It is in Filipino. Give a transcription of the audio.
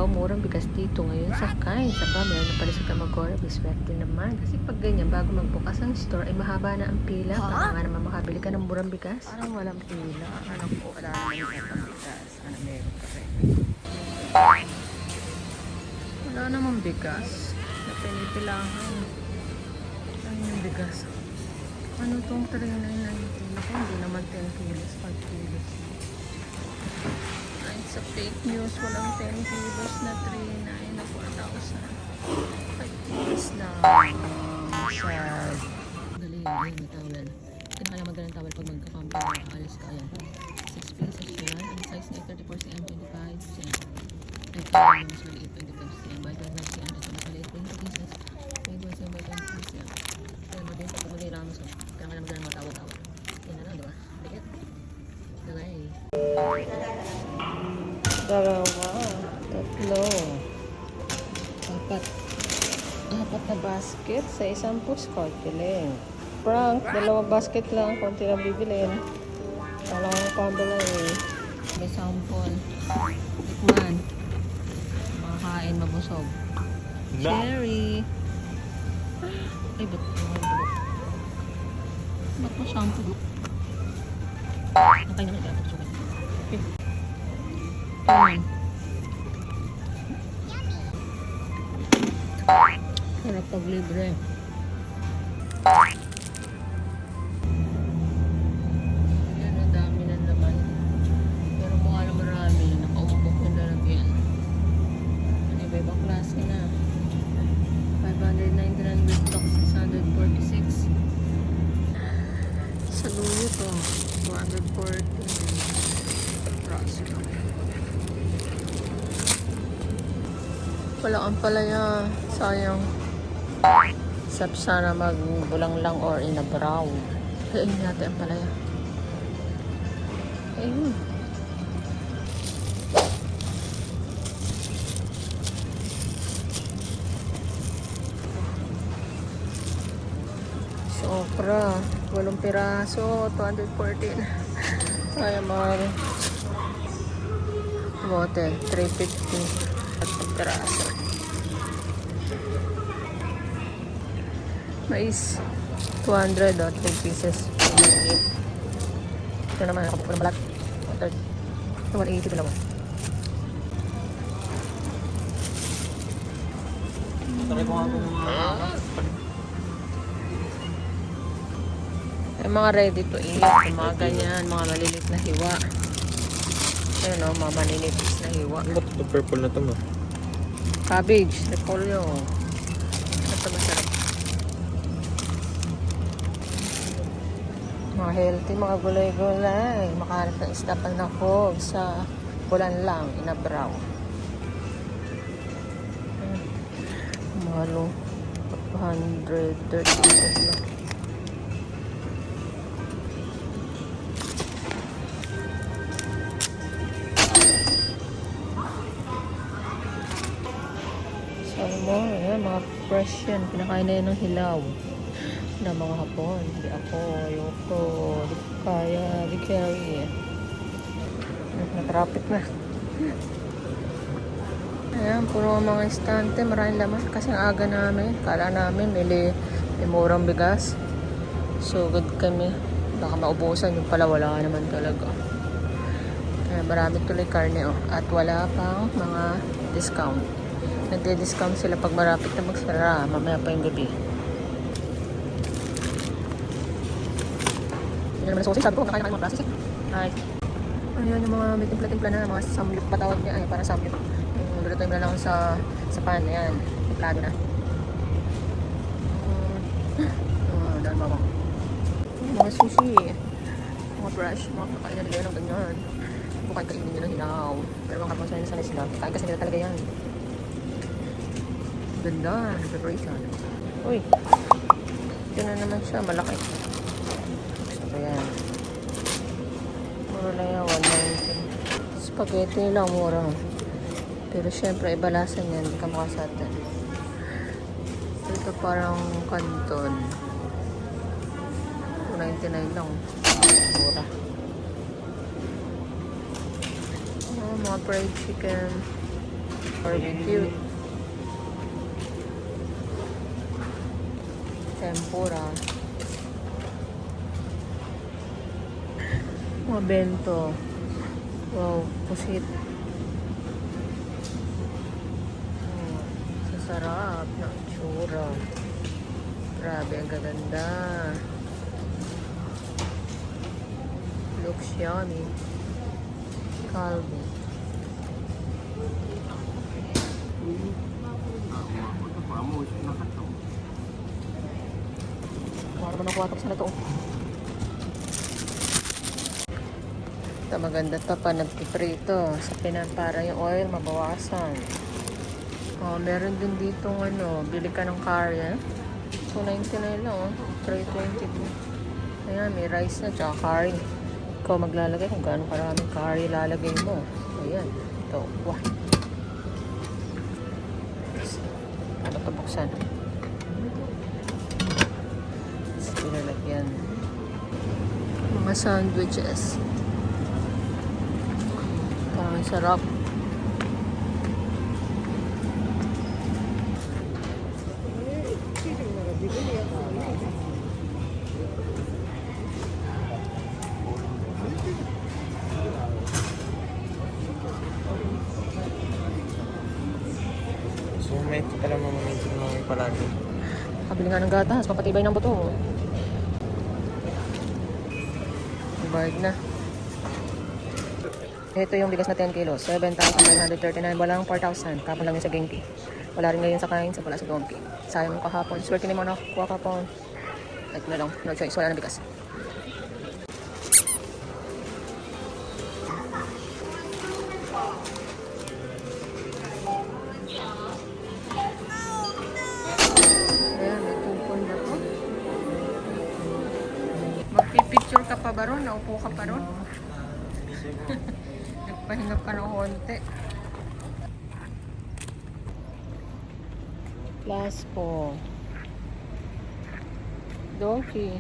murang bigas dito ngayon sa Kain. Saka meron na pala sa Camagora, biswerte naman. Kasi pag ganyan, bago magbukas ang store, ay mahaba na ang pila. Para nga naman makabili ka ng murang bigas. Parang walang pila. Anak ko, wala naman yung bigas. Ano, meron ka rin. Wala namang bigas. Na pinipilangan. Ano yung bigas? Ano itong 3,990? Ako, hindi naman 10 kilos, 5 kilos. Ay, sa fake news, walang 10 kilos na 3,900 na 4,000. 5 kilos na. Sad. Galing, galing, may towel. Kaya kaya magalang towel pag magka-camping. Alis ka, ayan. 6 pieces yan. Ang size na 34cm, 25cm. Ay, kaya yung mas maliit, 25cm. By 25cm, ito mas maliit, 20 pieces. 25cm by 25cm. Kaya mo din, pag kumulira mo sa kaya kaya magalang mga tawag-tawag. Yan na lang, diba? Likit. Galay. Dalawa. Tatlo. Apat na basket sa isang postcard. Piling. Frank, dalawang basket lang. Konti lang bibilin. Wala akong pambala eh. May sample. Tikman. Makakain, mabusog. Cherry. Ay, ba't mo shampoo? Nakay naman, kaya pagsukan. Ayan. Sarap pag libre. Yan, ang dami na naman. Pero kung alam marami, nakaumabok yung lalagyan. Ano iba ibang klase na. 599 with stock 646. Sa luyo to, 240. Praso lang. Wala ang palaya. Sayang. Sana magbulang lang or inabraw. Kainin natin ang palaya. Ayun. Sopra. 8 piraso. 214. Ay, mahal. Bote. 350. At piraso. Mais. 200 o. 3 pieces. Ito naman. Ako po ng balat. 180 dalawa. Try ko nga po mga Yung mga ready to eat, yung mga ganyan, mga malilit na hiwa. Ayun o, mga maninipis na hiwa. Ba't ito purple na ito mo? Cabbage, repolyo. Ito masarap. Mga healthy, mga gulay-gulay. Makahanap ng isda pang nakog sa bulan lang, inabraw. Mahalo. 230 pesos lang. Salmon, ayan, mga fresh yan. Pinakain na yan ng hilaw na mga hapon. Hindi ako, ayoko, di ko kaya, di carry. Na-traffic na. Ayan, puro mga istante, maraming laman. Kasi ang aga namin, kala namin may murang bigas. So good kami. Baka maubusan, yung pala wala naman talaga. Ayan, marami tuloy karne oh. At wala pang mga discount. Nagde-discount sila pag marapit na magsara. Mamaya pa yung gabi. Yan naman ang sausage. Sabi ko, nakain na kayo mga process eh. Ay. Ayan yung mga may timpla-timpla na. Mga samyup patawag niya. Ay, parang samyup. Lulutuin mo na lang sa pan. Ayan. Timplado na. Dahil ba mga sushi. Mga fresh. Mga kakain na nila ng ganyan. Bukay kainin nila hinaw. Pero mga kapag sanay sila. Kain kasi nila talaga yan. Ganda, preparation. Uy, ito na naman siya, malaki. Gusto ko yan. Mura lang yan, 190. Spaghetti lang, mura. Pero syempre, ibalasan yan, hindi ka makasatan. Ito parang kanton. 299 lang. Mura. Mga fried chicken. Barbecue. Tempura. Mga bento. Wow, pusit. Sasarap na tsura. Grabe, ang gaganda. Looks yummy. Calbee. Para naman ang kuwatok sa to. Ito maganda to pa nagpiprito sa pinan para yung oil mabawasan. Oh, meron din dito bili ka ng curry, eh? 2.99 lang, oh. 3.22. Ayan, may rice na tsaka curry. Ikaw maglalagay kung gaano karaming curry lalagay mo. Ayan, ito. Wah. Ano ito buksan? Lalagyan. Mga sandwiches. Parang sarap. So, may ito pala mamamitin mo palagi. Kabili nga ng gatas, papatibay ng buto. Bayad na. Ito yung bigas na 10 kilos. 7,939. Walang 4,000. Kapon lang yun sa Genki. Wala rin ngayon sa kain. Wala sa Donki. Sayang kahapon. Swerte ni mo na. Kuha kahapon. Ito na lang. No choice. Wala na bigas. Ayan, may kupon na to. Magpipicture ka pa ba ron? Naupo ka pa ron? Nagpahinga pa ng konti. Last po. Donkey.